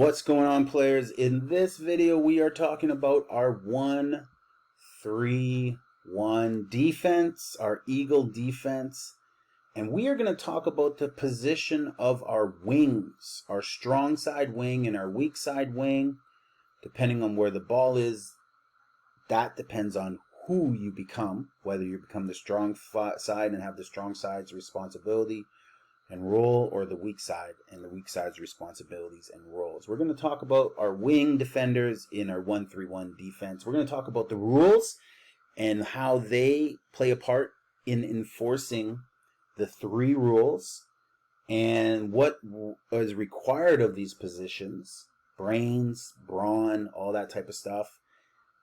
What's going on, players? In this video we are talking about our 1-3-1 defense, our Eagle defense, and we are going to talk about the position of our wings, our strong side wing and our weak side wing. Depending on where the ball is, that depends on who you become, whether you become the strong side and have the strong side's responsibility and role, or the weak side and the weak side's responsibilities and roles. We're going to talk about our wing defenders in our 1-3-1 defense. We're going to talk about the rules and how they play a part in enforcing the three rules and what is required of these positions, brains, brawn, all that type of stuff.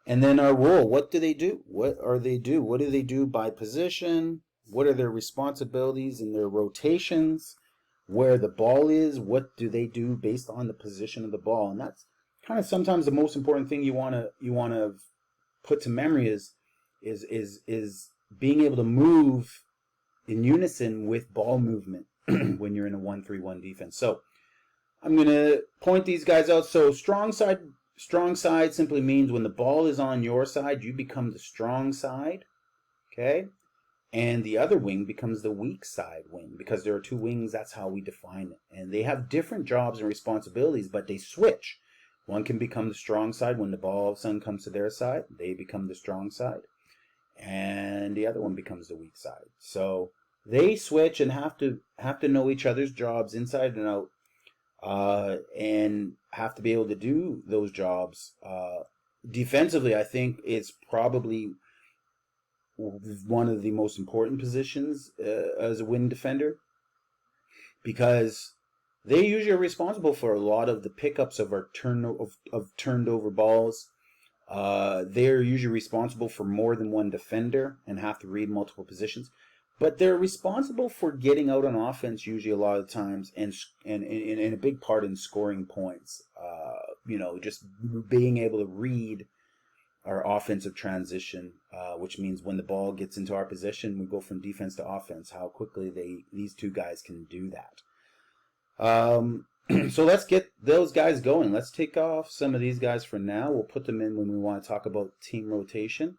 And then our role, what do they do? What are they do? What do they do by position? What are their responsibilities and their rotations? Where the ball is, what do they do based on the position of the ball? And that's kind of sometimes the most important thing you want to put to memory is being able to move in unison with ball movement when you're in a 1-3-1 defense. So I'm going to point these guys out. So strong side simply means when the ball is on your side, you become the strong side. Okay? And the other wing becomes the weak side wing, because there are two wings. That's how we define it. And they have different jobs and responsibilities, but they switch. One can become the strong side when the ball all of a sudden comes to their side. They become the strong side. And the other one becomes the weak side. So they switch and have to know each other's jobs inside and out, and have to be able to do those jobs. Defensively, I think it's probably one of the most important positions as a wing defender, because they usually are responsible for a lot of the pickups of our turned over balls. They're usually responsible for more than one defender and have to read multiple positions, but they're responsible for getting out on offense usually a lot of times, and a big part in scoring points. Just being able to read our offensive transition, which means when the ball gets into our position, we go from defense to offense, how quickly these two guys can do that. So let's get those guys going. Let's take off some of these guys for now. We'll put them in when we want to talk about team rotation.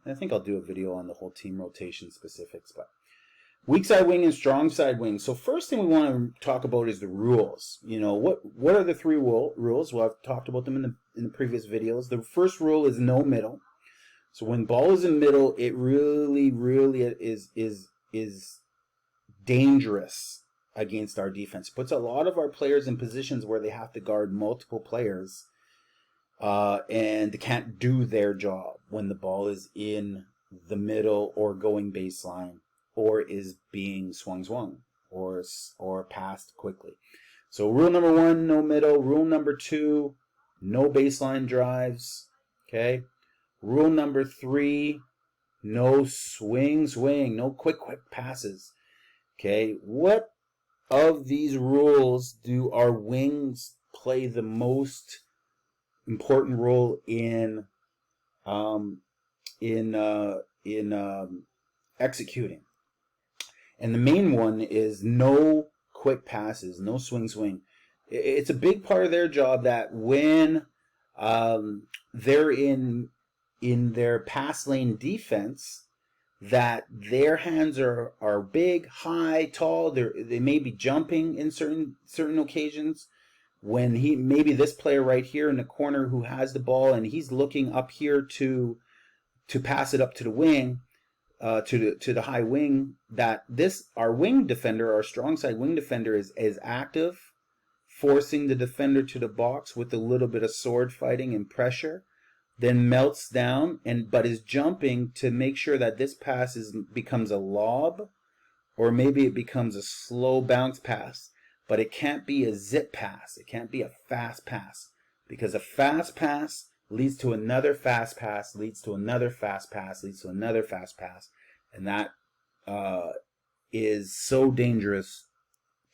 And I think I'll do a video on the whole team rotation specifics. But weak side wing and strong side wing. So first thing we want to talk about is the rules. What are the three rules? Well, I've talked about them in the previous videos. The first rule is no middle. So when ball is in middle, it really is dangerous against our defense. It puts a lot of our players in positions where they have to guard multiple players, and they can't do their job when the ball is in the middle or going baseline, or is being swung or passed quickly. So rule number 1, no middle. Rule number 2, no baseline drives. Okay. Rule number 3, no swing, no quick passes. Okay. What of these rules do our wings play the most important role in executing? And the main one is no quick passes, no swing. It's a big part of their job that when they're in their pass lane defense, that their hands are big, high, tall. They may be jumping in certain occasions. When maybe this player right here in the corner who has the ball and he's looking up here to pass it up to the wing, to the high wing, that our wing defender, our strong side wing defender is active, forcing the defender to the box with a little bit of sword fighting and pressure, then melts down but is jumping to make sure that this pass becomes a lob, or maybe it becomes a slow bounce pass. But it can't be a zip pass. It can't be a fast pass, because a fast pass leads to another fast pass, leads to another fast pass, leads to another fast pass. And that is so dangerous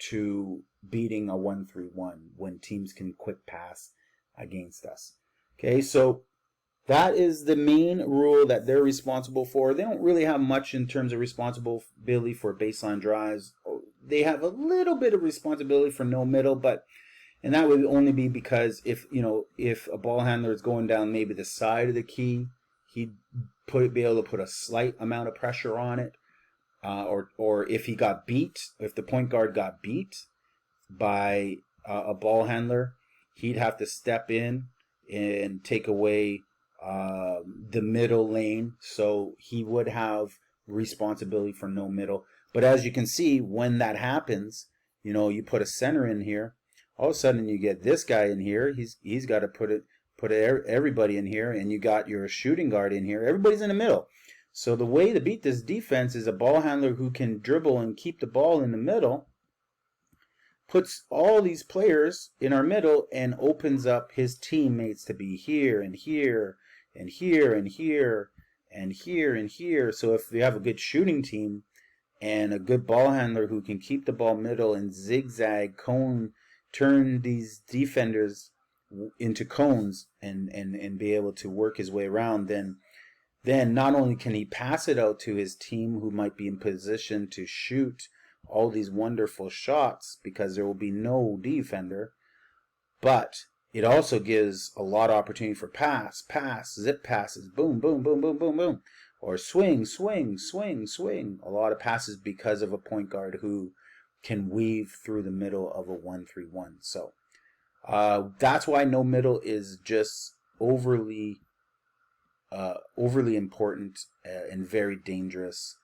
to beating a 1-3-1 when teams can quick pass against us. Okay, so that is the main rule that they're responsible for. They don't really have much in terms of responsibility for baseline drives. They have a little bit of responsibility for no middle, but And that would only be because if a ball handler is going down maybe the side of the key, he'd be able to put a slight amount of pressure on it. Or if he got beat, if the point guard got beat by a ball handler, he'd have to step in and take away the middle lane. So he would have responsibility for no middle. But as you can see, when that happens, you put a center in here. All of a sudden, you get this guy in here. He's got to put everybody in here, and you got your shooting guard in here. Everybody's in the middle. So the way to beat this defense is a ball handler who can dribble and keep the ball in the middle, puts all these players in our middle and opens up his teammates to be here and here and here and here and here and here. So if you have a good shooting team and a good ball handler who can keep the ball middle and zigzag, cone, turn these defenders into cones and be able to work his way around, then not only can he pass it out to his team who might be in position to shoot all these wonderful shots because there will be no defender, but it also gives a lot of opportunity for pass, zip passes, boom, boom, boom, boom, boom, boom, or swing, swing, swing, swing. A lot of passes because of a point guard who can weave through the middle of a 1-3-1. So that's why no middle is just overly important and very dangerous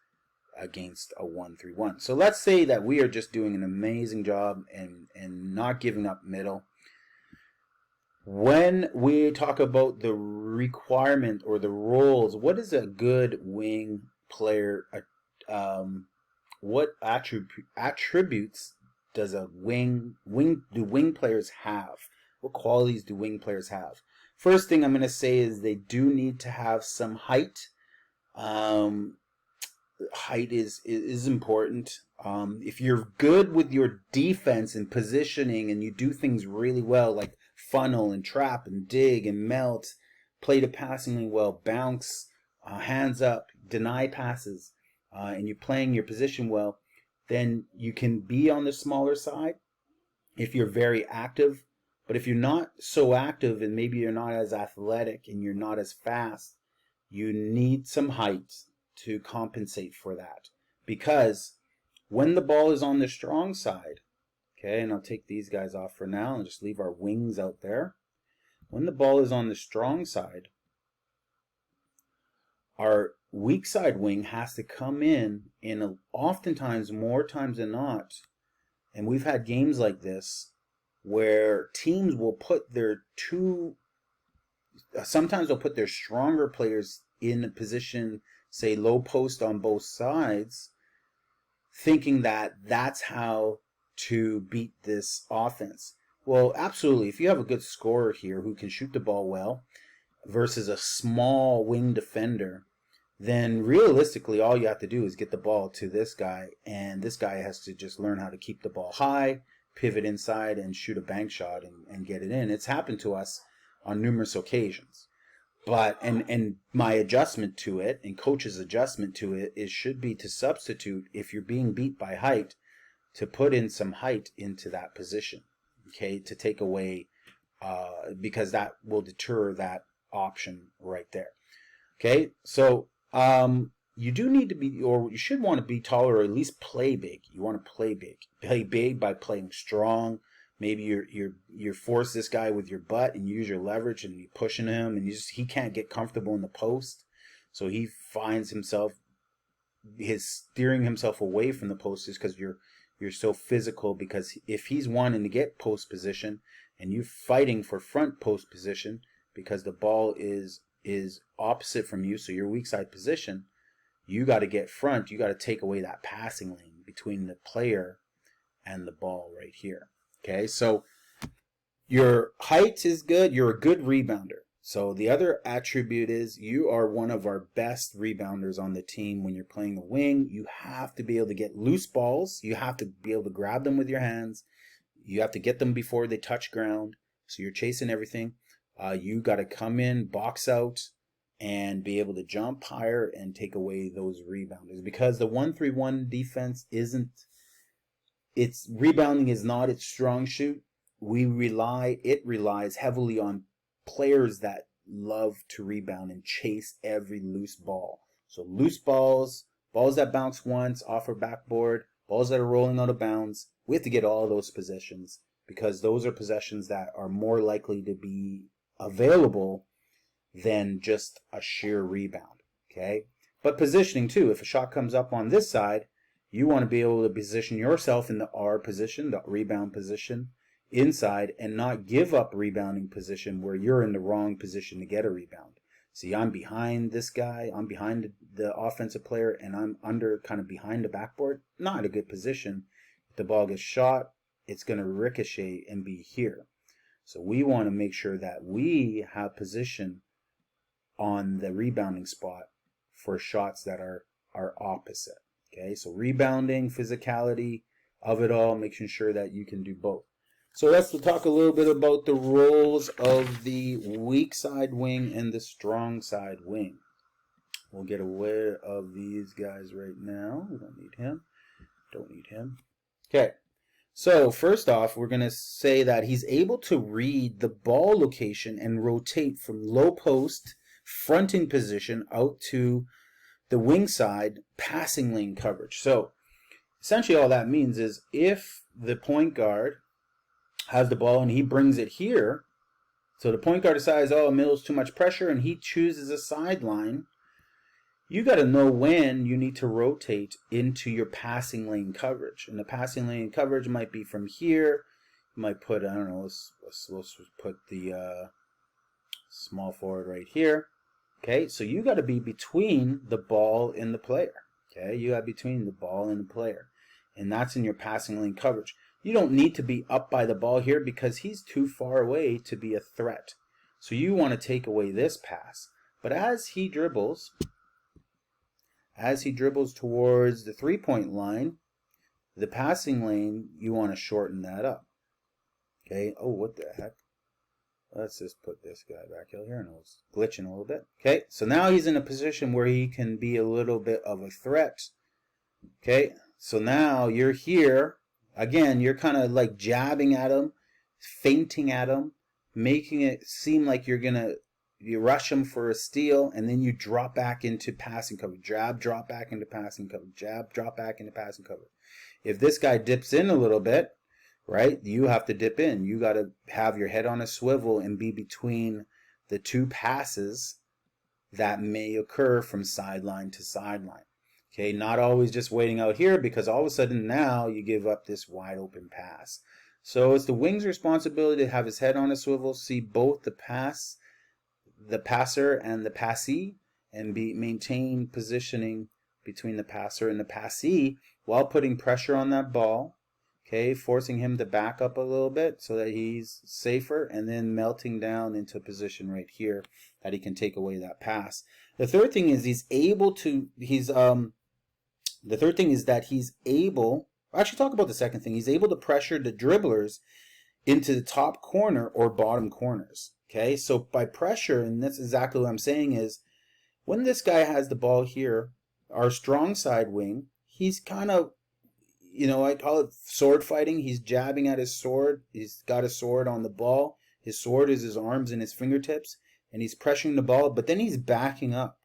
against a 1-3-1. So let's say that we are just doing an amazing job and not giving up middle. When we talk about the requirement or the roles, what is a good wing player? What attributes does a wing players have? What qualities do wing players have? First thing I'm going to say is they do need to have some height. Height is important. If you're good with your defense and positioning and you do things really well, like funnel and trap and dig and melt, play to passingly well, bounce, hands up, deny passes, and you're playing your position well, then you can be on the smaller side if you're very active. But if you're not so active and maybe you're not as athletic and you're not as fast, you need some height to compensate for that. Because when the ball is on the strong side, okay, and I'll take these guys off for now and just leave our wings out there. When the ball is on the strong side, our weak side wing has to come in oftentimes, more times than not, and we've had games like this, where teams will put sometimes they'll put their stronger players in a position, say low post on both sides, thinking that that's how to beat this offense. Well, absolutely. If you have a good scorer here who can shoot the ball well versus a small wing defender, then realistically all you have to do is get the ball to this guy, and this guy has to just learn how to keep the ball high, pivot inside, and shoot a bank shot and get it in. It's happened to us on numerous occasions. But and my adjustment to it, and coach's adjustment to it, should be to substitute, if you're being beat by height, to put in some height into that position, okay, to take away, because that will deter that option right there. Okay, so you do need to be, or you should want to be taller, or at least play big. You want to play big. Play big by playing strong. Maybe you force this guy with your butt and you use your leverage and you're pushing him, and he can't get comfortable in the post, so he finds himself steering himself away from the post just because you're so physical. Because if he's wanting to get post position and you fighting for front post position because the ball is opposite from you, so your weak side position, you got to get front. You got to take away that passing lane between the player and the ball right here. Okay, so your height is good. You're a good rebounder. So the other attribute is you are one of our best rebounders on the team. When you're playing the wing, you have to be able to get loose balls. You have to be able to grab them with your hands. You have to get them before they touch ground. So you're chasing everything. You got to come in, box out, and be able to jump higher and take away those rebounders. Because the 1-3-1 defense rebounding is not its strong suit. it relies heavily on players that love to rebound and chase every loose ball. So loose balls, balls that bounce once off our backboard, balls that are rolling out of bounds. We have to get all those possessions because those are possessions that are more likely to be available than just a sheer rebound. Okay? But positioning too, if a shot comes up on this side, you want to be able to position yourself in the R position, the rebound position, inside, and not give up rebounding position where you're in the wrong position to get a rebound. See, I'm behind this guy, I'm behind the offensive player, and I'm under kind of behind the backboard. Not a good position. If the ball gets shot, it's going to ricochet and be here. So we want to make sure that we have position on the rebounding spot for shots that are opposite. Okay, so rebounding, physicality of it all, making sure that you can do both. So let's talk a little bit about the roles of the weak side wing and the strong side wing. We'll get aware of these guys right now. We don't need him. Don't need him. Okay, so first off, we're going to say that he's able to read the ball location and rotate from low post fronting position out to the wing side passing lane coverage. So essentially all that means is if the point guard has the ball and he brings it here, so the point guard decides, oh, middle's too much pressure, and he chooses a sideline, you got to know when you need to rotate into your passing lane coverage. And the passing lane coverage might be from here. You might put, I don't know, let's put the small forward right here. Okay, so you got to be between the ball and the player. Okay, you got between the ball and the player. And that's in your passing lane coverage. You don't need to be up by the ball here because he's too far away to be a threat. So you want to take away this pass. But as he dribbles towards the three-point line, the passing lane, you want to shorten that up. Okay, oh, what the heck? Let's just put this guy back out here, and it's glitching a little bit. Okay, so now he's in a position where he can be a little bit of a threat. Okay, so now you're here. Again, you're kind of like jabbing at him, feinting at him, making it seem like you rush him for a steal, and then you drop back into passing cover. Jab, drop back into passing cover. Jab, drop back into passing cover. If this guy dips in a little bit, right, you have to dip in. You got to have your head on a swivel and be between the two passes that may occur from sideline to sideline. Okay, not always just waiting out here because all of a sudden now you give up this wide open pass. So it's the wing's responsibility to have his head on a swivel, see both the passer and the passee, and maintain positioning between the passer and the passee while putting pressure on that ball. Okay, forcing him to back up a little bit so that he's safer, and then melting down into a position right here that he can take away that pass. The third thing is actually talk about the second thing. He's able to pressure the dribblers into the top corner or bottom corners. Okay, so by pressure, and that's exactly what I'm saying, is when this guy has the ball here, our strong side wing, he's kind of, I call it sword fighting. He's jabbing at his sword. He's got a sword on the ball. His sword is his arms and his fingertips, and he's pressuring the ball, but then he's backing up.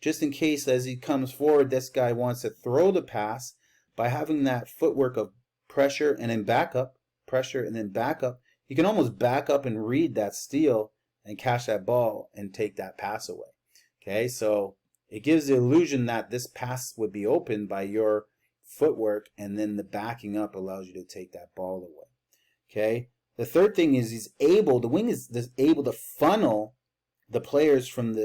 Just in case as he comes forward, this guy wants to throw the pass, by having that footwork of pressure and then back up, pressure and then back up, you can almost back up and read that steal and catch that ball and take that pass away. Okay, so it gives the illusion that this pass would be open by your footwork, and then the backing up allows you to take that ball away. Okay, the third thing is the wing is able to funnel the players from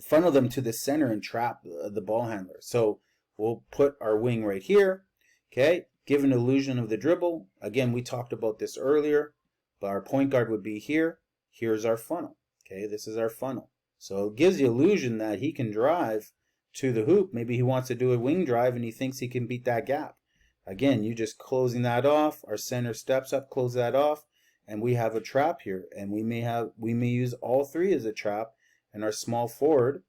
funnel them to the center and trap the ball handler. So we'll put our wing right here. Okay, give an illusion of the dribble. Again, we talked about this earlier, but our point guard would be here. Here's our funnel. Okay, this is our funnel. So it gives the illusion that he can drive to the hoop. Maybe he wants to do a wing drive and he thinks he can beat that gap. Again, you just closing that off. Our center steps up, close that off, and we have a trap here. And we may use all three as a trap, and our small forward,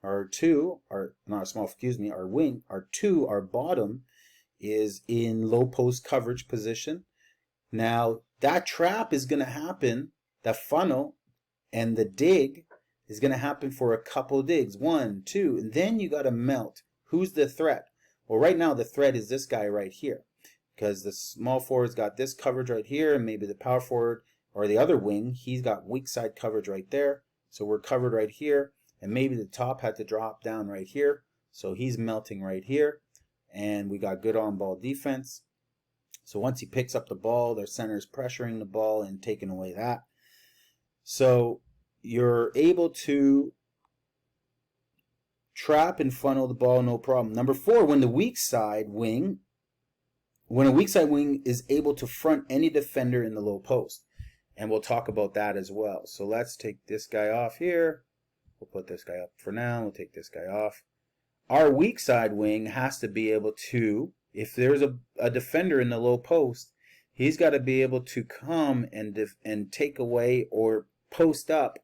our wing, our bottom is in low post coverage position. Now, that trap is going to happen, the funnel and the dig is going to happen for a couple digs. 1, 2, and then you got to melt. Who's the threat? Well, right now the threat is this guy right here, because the small forward's got this coverage right here, and maybe the power forward or the other wing, he's got weak side coverage right there. So we're covered right here, and maybe the top had to drop down right here. So he's melting right here, and we got good on-ball defense. So once he picks up the ball, their center is pressuring the ball and taking away that. So you're able to trap and funnel the ball, no problem. Number 4, when a weak side wing is able to front any defender in the low post. And we'll talk about that as well. So let's take this guy off here. We'll put this guy up for now. We'll take this guy off. Our weak side wing has to be able to, if there's a defender in the low post, he's got to be able to come and take away or post up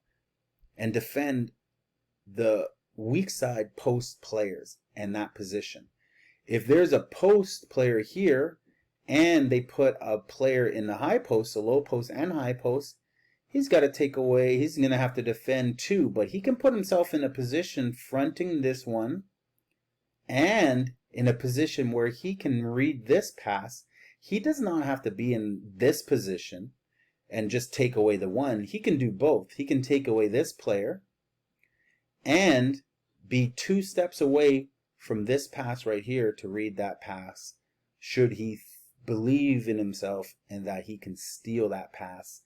and defend the weak side post players in that position. If there's a post player here and they put a player in the high post, the low post and high post, he's got to take away, he's going to have to defend too, but he can put himself in a position fronting this one and in a position where he can read this pass. He does not have to be in this position and just take away the one. He can do both. He can take away this player and be 2 steps away from this pass right here to read that pass, should he believe in himself and that he can steal that pass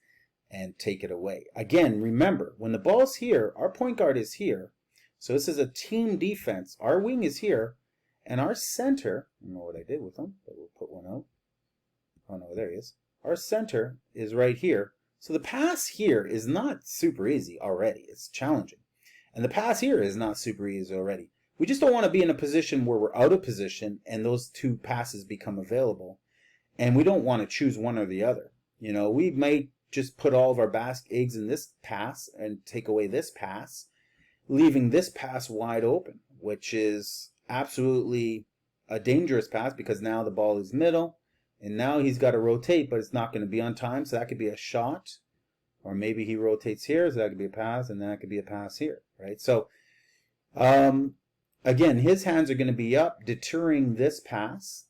and take it away. Again, remember, when the ball's here, our point guard is here. So this is a team defense. Our wing is here, and our center, I don't know what I did with him, but we'll put one out. Oh no, there he is. Our center is right here. So the pass here is not super easy already. It's challenging. And the pass here is not super easy already. We just don't want to be in a position where we're out of position and those 2 passes become available. And we don't want to choose one or the other. You know, we may just put all of our eggs in this pass and take away this pass, leaving this pass wide open, which is absolutely a dangerous pass because now the ball is middle and now he's got to rotate, but it's not going to be on time. So that could be a shot, or maybe he rotates here. So that could be a pass, and that could be a pass here, right? So, again, his hands are going to be up, deterring this pass.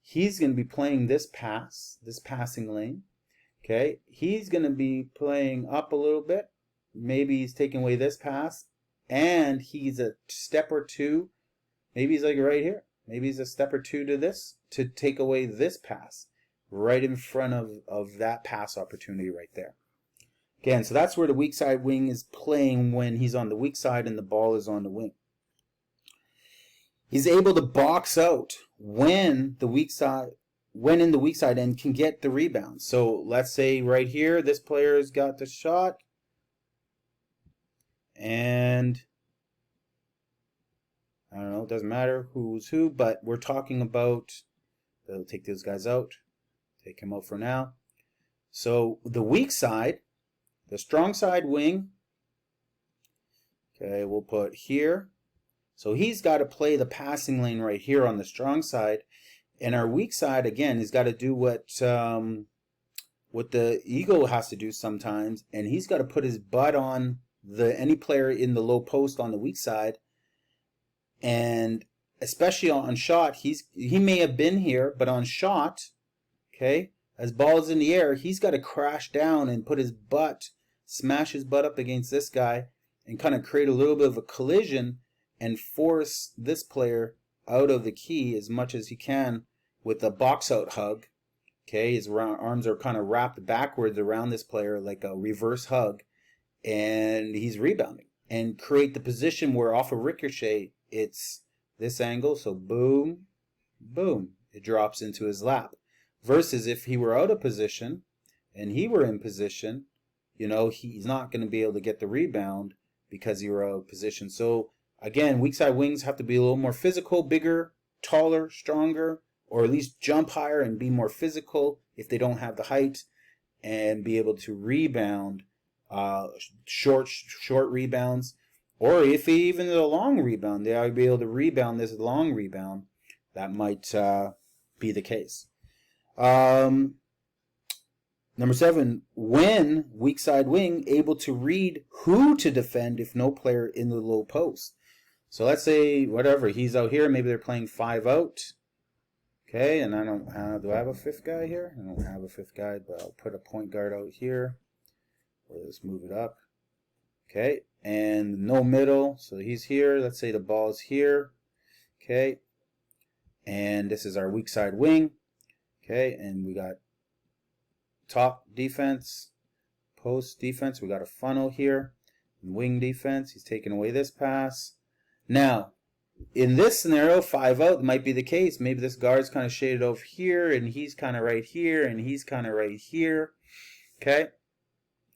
He's going to be playing this pass, this passing lane. Okay, he's going to be playing up a little bit. Maybe he's taking away this pass, and he's a step or 2. Maybe he's like right here. Maybe he's a step or 2 to this to take away this pass right in front of that pass opportunity right there. Again, so that's where the weak side wing is playing when he's on the weak side and the ball is on the wing. He's able to box out when in the weak side and can get the rebound. So let's say right here, this player's got the shot, and I don't know, it doesn't matter who's who, but we're talking about, they'll take those guys out, take him out for now. So the weak side, the strong side wing, okay, we'll put here. So he's got to play the passing lane right here on the strong side. And our weak side, again, he's got to do what the ego has to do sometimes. And he's got to put his butt on any player in the low post on the weak side. And especially on shot, he may have been here, but on shot, okay, as ball's in the air, he's got to crash down and put his butt, smash his butt up against this guy and kind of create a little bit of a collision and force this player out of the key as much as he can with a box out hug. Okay, his arms are kind of wrapped backwards around this player like a reverse hug, and he's rebounding and create the position where off a ricochet it's this angle, so boom, boom, it drops into his lap. Versus if he were out of position and he were in position, you know, he's not going to be able to get the rebound because he were out of position. So again, weak side wings have to be a little more physical, bigger, taller, stronger, or at least jump higher and be more physical if they don't have the height, and be able to rebound short rebounds, or if even a long rebound, they ought to be able to rebound this long rebound. That might be the case. Number 7, when weak side wing, able to read who to defend if no player in the low post. So let's say, whatever, he's out here, maybe they're playing 5 out. Okay, and I don't have, do I have a 5th guy here? I don't have a 5th guy, but I'll put a point guard out here. Let's move it up. Okay, and no middle, so he's here. Let's say the ball's here. Okay, and this is our weak side wing. Okay, and we got top defense, post defense. We got a funnel here. Wing defense, he's taking away this pass. Now, in this scenario, 5 out might be the case. Maybe this guard's kind of shaded over here, and he's kind of right here, and he's kind of right here. Okay?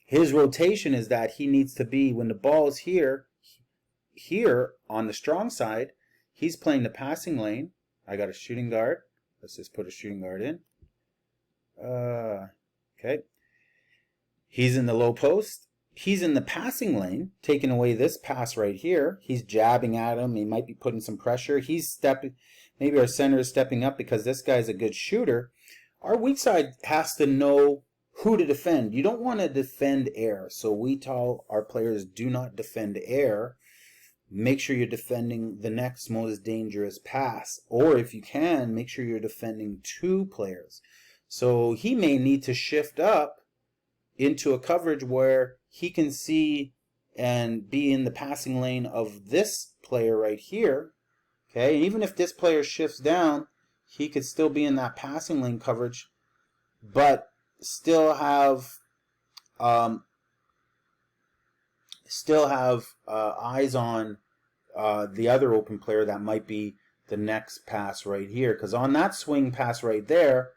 His rotation is that he needs to be, when the ball is here on the strong side, he's playing the passing lane. I got a shooting guard. Let's just put a shooting guard in. Okay. He's in the low post. He's in the passing lane, taking away this pass right here. He's jabbing at him. He might be putting some pressure. He's stepping. Maybe our center is stepping up because this guy's a good shooter. Our weak side has to know who to defend. You don't want to defend air. So we tell our players, do not defend air. Make sure you're defending the next most dangerous pass. Or if you can, make sure you're defending 2 players. So he may need to shift up into a coverage where he can see and be in the passing lane of this player right here. Okay, and even if this player shifts down, he could still be in that passing lane coverage, but still have eyes on the other open player that might be the next pass right here. Because on that swing pass right there,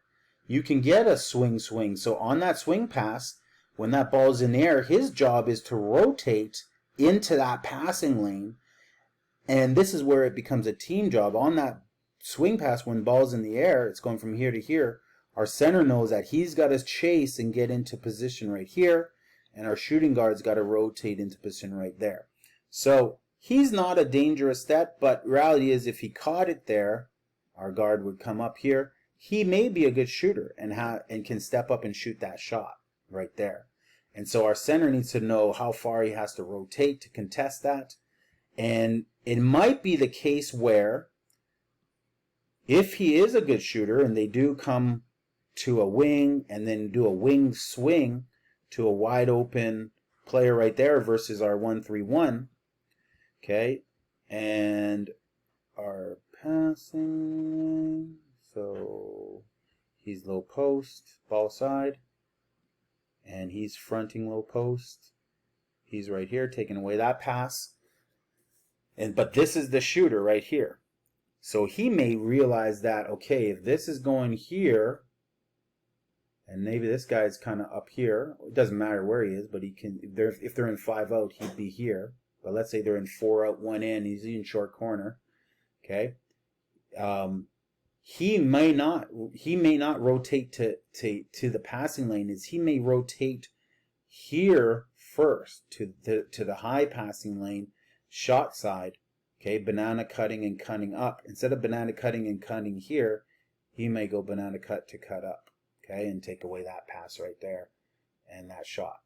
you can get a swing. So on that swing pass, when that ball's in the air, his job is to rotate into that passing lane. And this is where it becomes a team job. On that swing pass, when ball's in the air, it's going from here to here. Our center knows that he's got to chase and get into position right here. And our shooting guard's got to rotate into position right there. So he's not a dangerous step, but reality is if he caught it there, our guard would come up here. He may be a good shooter and can step up and shoot that shot right there. And so our center needs to know how far he has to rotate to contest that. And it might be the case where if he is a good shooter and they do come to a wing and then do a wing swing to a wide open player right there versus our 1-3-1, okay, and our passing, so he's low post, ball side, and he's fronting low post. He's right here taking away that pass. But this is the shooter right here. So he may realize that, okay, if this is going here, and maybe this guy's kind of up here, it doesn't matter where he is, but he can, if they're in 5 out, he'd be here. But let's say they're in 4 out, 1 in, he's in short corner, okay? He may not rotate to the passing lane. He may rotate here first to the high passing lane, shot side, okay, banana cutting and cutting up. Instead of banana cutting and cutting here, he may go banana cut to cut up, okay, and take away that pass right there and that shot.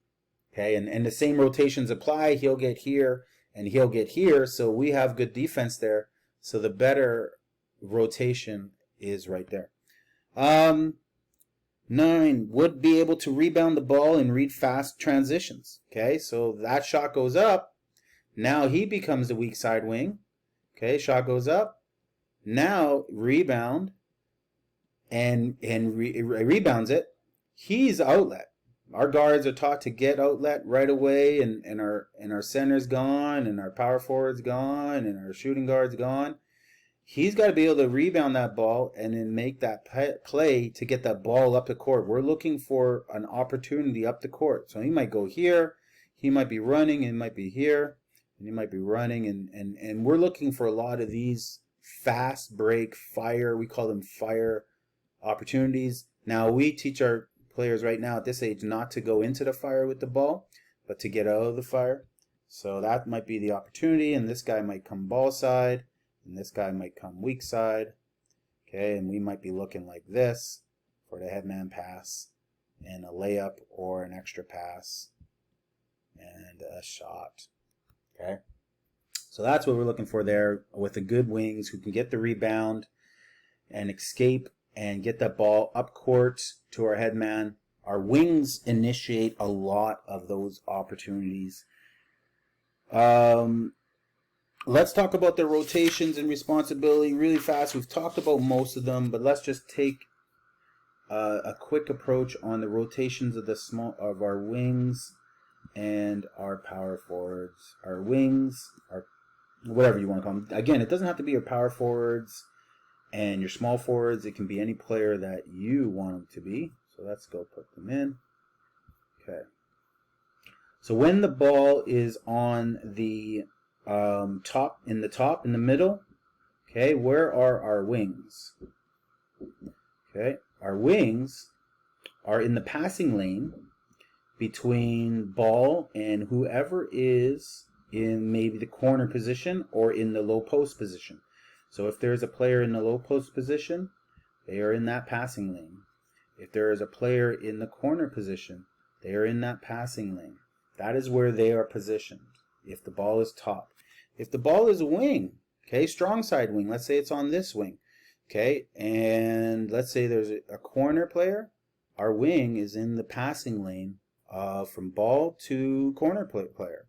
Okay, and the same rotations apply. He'll get here and he'll get here, so we have good defense there. So the better rotation is right there. 9, would be able to rebound the ball and read fast transitions. Okay, so that shot goes up. Now he becomes the weak side wing. Okay, shot goes up. Now rebound and rebounds it. He's outlet. Our guards are taught to get outlet right away, and our center's gone, and our power forward's gone, and our shooting guard's gone. He's got to be able to rebound that ball and then make that play to get that ball up the court. We're looking for an opportunity up the court. So he might go here, he might be running, and he might be here, and he might be running, and we're looking for a lot of these fast break, fire, we call them fire opportunities. Now we teach our players right now at this age not to go into the fire with the ball, but to get out of the fire. So that might be the opportunity, and this guy might come ball side, and this guy might come weak side, okay, and we might be looking like this for the headman pass, and a layup or an extra pass and a shot. Okay, so that's what we're looking for there with the good wings who can get the rebound and escape and get that ball up court to our head man. Our wings initiate a lot of those opportunities. Let's talk about the rotations and responsibility really fast. We've talked about most of them, but let's just take a quick approach on the rotations of our wings and our power forwards. Our wings, our whatever you want to call them. Again, it doesn't have to be your power forwards and your small forwards. It can be any player that you want them to be. So let's go put them in. Okay. So when the ball is on the top, in the middle, okay, where are our wings? Okay, our wings are in the passing lane between ball and whoever is in maybe the corner position or in the low post position. So if there's a player in the low post position, they are in that passing lane. If there is a player in the corner position, they are in that passing lane. That is where they are positioned if the ball is top. If the ball is a wing, okay, strong side wing, let's say it's on this wing, okay, and let's say there's a corner player, our wing is in the passing lane from ball to corner player.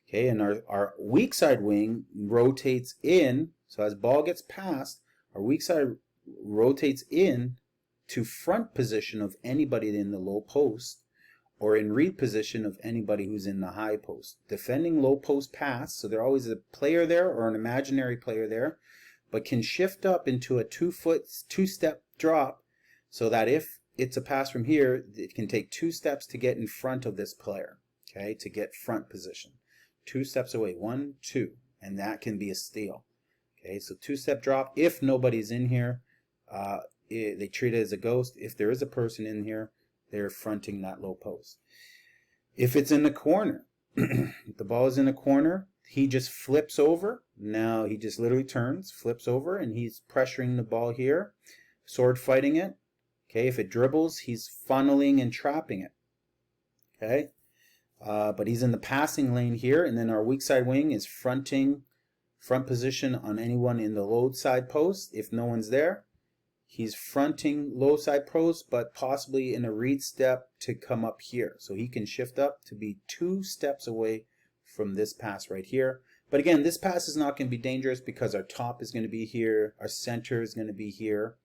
Okay, and our weak side wing rotates in, so as ball gets passed, our weak side rotates in to front position of anybody in the low post, or in read position of anybody who's in the high post. Defending low post pass, so there's always a player there or an imaginary player there, but can shift up into a 2-step drop so that if it's a pass from here, it can take 2 steps to get in front of this player, okay, to get front position. 2 steps away, 1, 2, and that can be a steal. Okay, so 2-step drop. If nobody's in here, they treat it as a ghost. If there is a person in here, they're fronting that low post. If it's in the corner, if the ball is in the corner, he just flips over. Now he just literally turns, flips over, and he's pressuring the ball here, sword fighting it. Okay, if it dribbles, he's funneling and trapping it. Okay, but he's in the passing lane here, and then our weak side wing is front position on anyone in the low side post. If no one's there, he's fronting low side post, but possibly in a read step to come up here. So he can shift up to be 2 steps away from this pass right here. But again, this pass is not going to be dangerous because our top is going to be here. Our center is going to be here.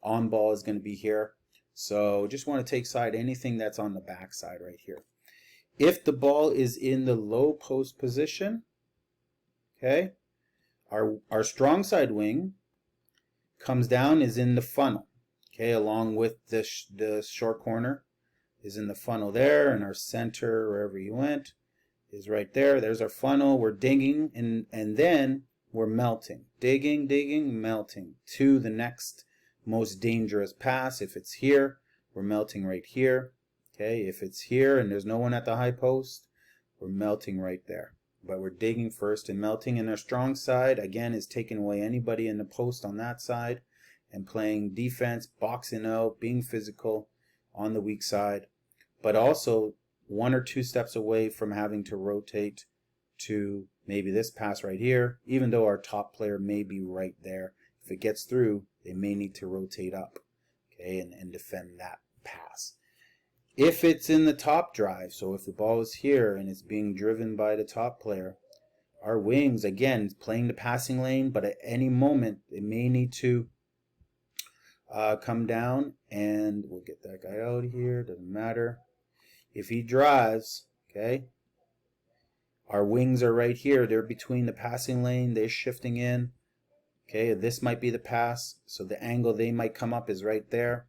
On ball is going to be here. So just want to take side anything that's on the back side right here. If the ball is in the low post position, okay, our strong side wing comes down, is in the funnel, okay, along with the short corner is in the funnel there, and our center, wherever you went, is right there. There's our funnel. We're digging, and then we're melting. Digging, melting to the next most dangerous pass. If it's here, we're melting right here. Okay, if it's here and there's no one at the high post, we're melting right there. But we're digging first and melting. And our strong side, again, is taking away anybody in the post on that side and playing defense, boxing out, being physical on the weak side, but also 1 or 2 steps away from having to rotate to maybe this pass right here, even though our top player may be right there. If it gets through, they may need to rotate up, okay, and defend that pass. If it's in the top drive, so if the ball is here and it's being driven by the top player, our wings, again, playing the passing lane, but at any moment, they may need to come down, and we'll get that guy out here, doesn't matter. If he drives, okay, our wings are right here. They're between the passing lane. They're shifting in. Okay, this might be the pass, so the angle they might come up is right there.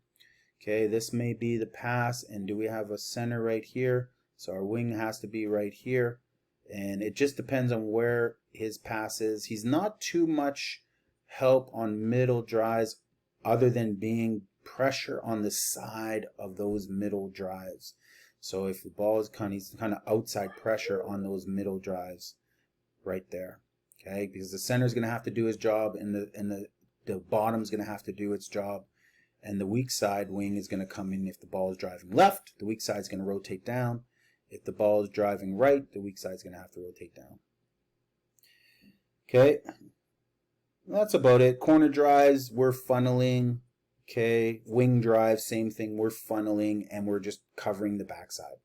Okay, this may be the pass, and do we have a center right here? So our wing has to be right here, and it just depends on where his pass is. He's not too much help on middle drives other than being pressure on the side of those middle drives. So if the ball is he's kind of outside pressure on those middle drives right there. Okay, because the center is going to have to do his job, and the bottom is going to have to do its job. And the weak side wing is going to come in if the ball is driving left. The weak side is going to rotate down. If the ball is driving right, the weak side is going to have to rotate down. Okay, that's about it. Corner drives, we're funneling. Okay, wing drive, same thing. We're funneling and we're just covering the backside.